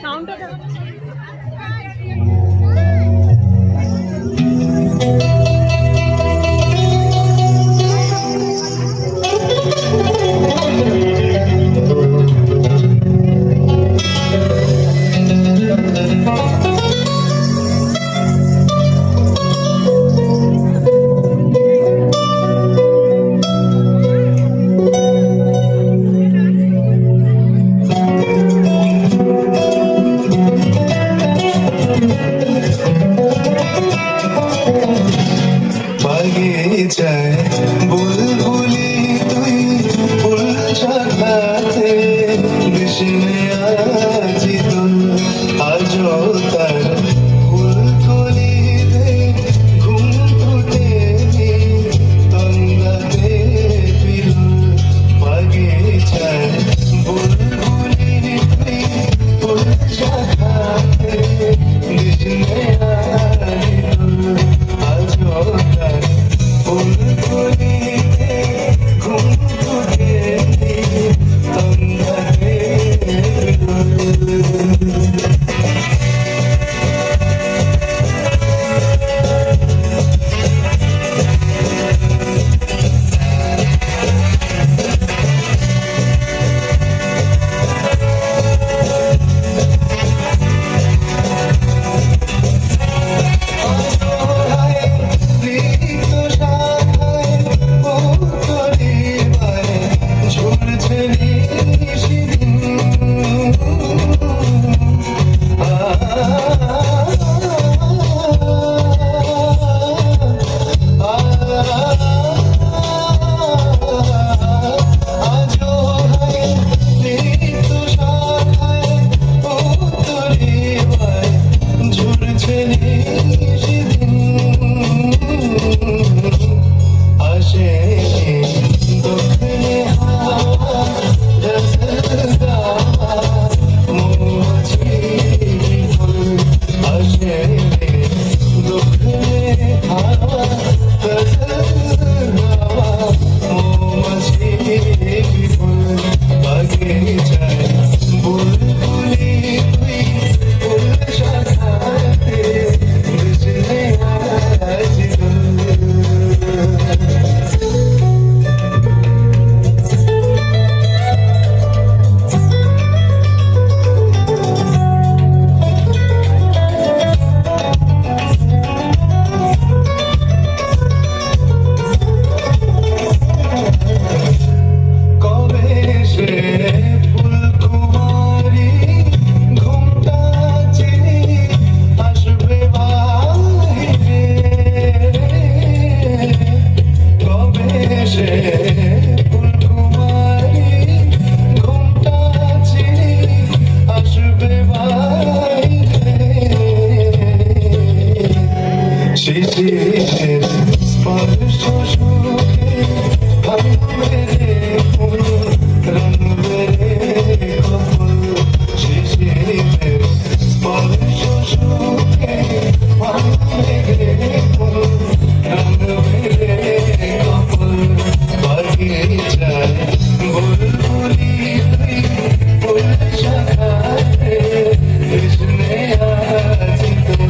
সাউন্ডটা বাগিচায় বুলবুলি তুই ফুল শাখাতে কৃষ্ণে আজি তোর আজও তার ফুল কলিতে ঘুম ফুটেনি তন্দাতে বিরুল বাগিচায় বুলবুলি তুই ফুল শাখাতে কৃষ্ণে আজি তোর আজও তার ফুল কলিতে ঘুম ফুটেনি তন্দাতে বিরুল শিশিরের স্পর্শ সুখে ভাঙবে রে ফুল রাঙবে রে কপল শিশিরের স্পর্শ সুখে ভাঙবে রে ফুল রাঙবে রে কপল বাগিচায় বুলবুলি তুই ফুল শাখাতে কৃষ্ণে আজি তোর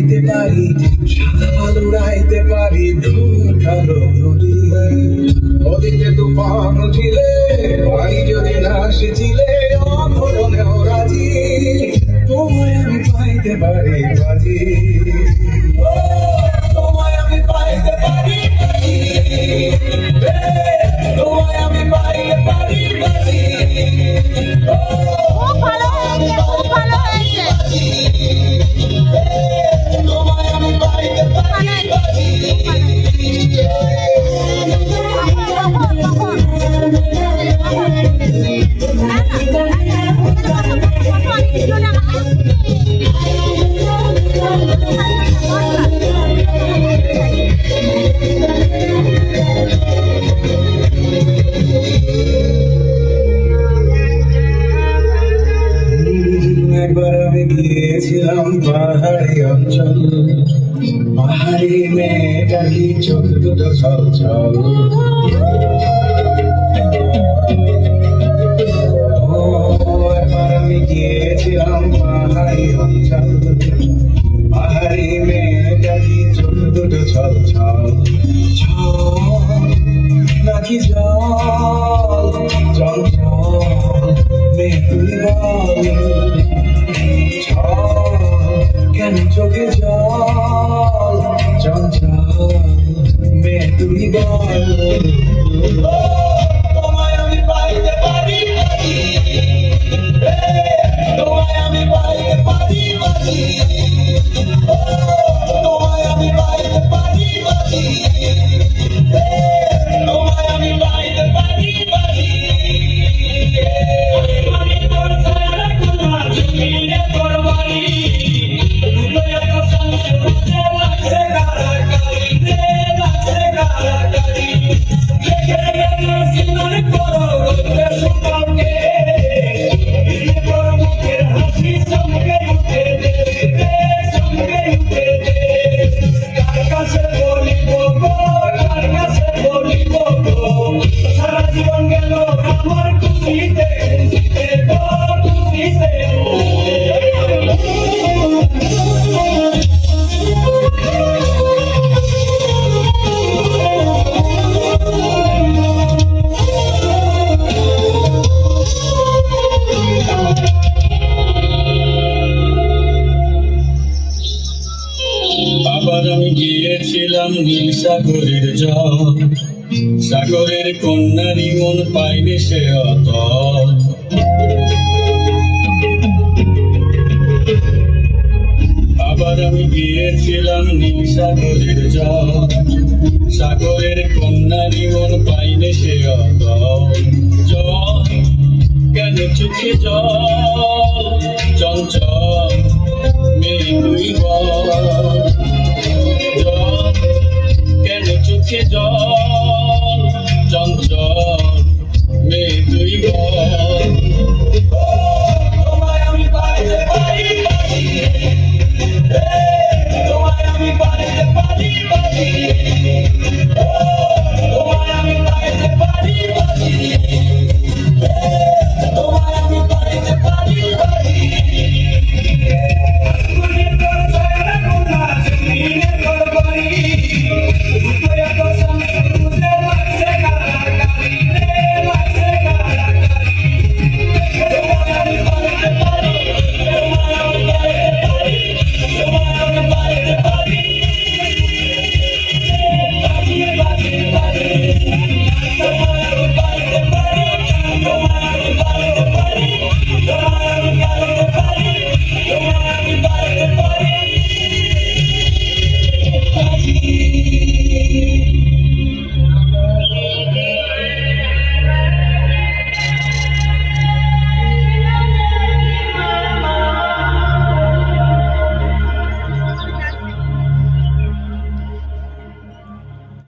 উড়াইতে পারি, সাদা পাল উড়াইতে পারি, দূর কালো নদী। নদীতে তুফান উঠিলে, পানি যদি না সেচিলে, অঘটনেও রাজি, তোমায় আমি পাইতে পারি বাজি। ও, তোমায় আমি পাইতে পারি বাজি, তোমায় আমি পাইতে পারি বাজি। খুব ভালো হয়েছে, খুব ভালো হয়েছে। তোমায় আমি পাইতে পারি বাজি। একবার আমি গিয়েছিলাম পাহাড়ি অঞ্চল, পাহাড়ি মেয়েটা কি চোখ দুটো ছল ছল। ও, একবার আমি গিয়েছিলাম পাহাড়ি অঞ্চল, পাহাড়ি মেয়েটা কি চোখ দুটো ছল ছল। ছল নাকি জল, জল জল মেয়ে তুই বল, কেন চোখে জল, চঞ্চল মেয়ে তুই বল। তোমায় আমি পাইতে পারি বাজি, তোমায় আমি পাইতে পারি বাজি। তোমায় আমি পাইতে পারি বাজি, তোমায় আমি পাইতে পারি বাজি। সারা জীবন গেল আমার খুশিতে, খুশিতে আবার আমি গিয়েছিলাম নীল সাগরের জল, সাগরের কন্যারি মন পাইনি সে অতল। আবার আমি গিয়েছিলাম নীল সাগরের জল, সাগরের কন্যারি মন পাইনি সে অতল। জল কেন চোখে জল, চঞ্চল মেয়ে তুই বল।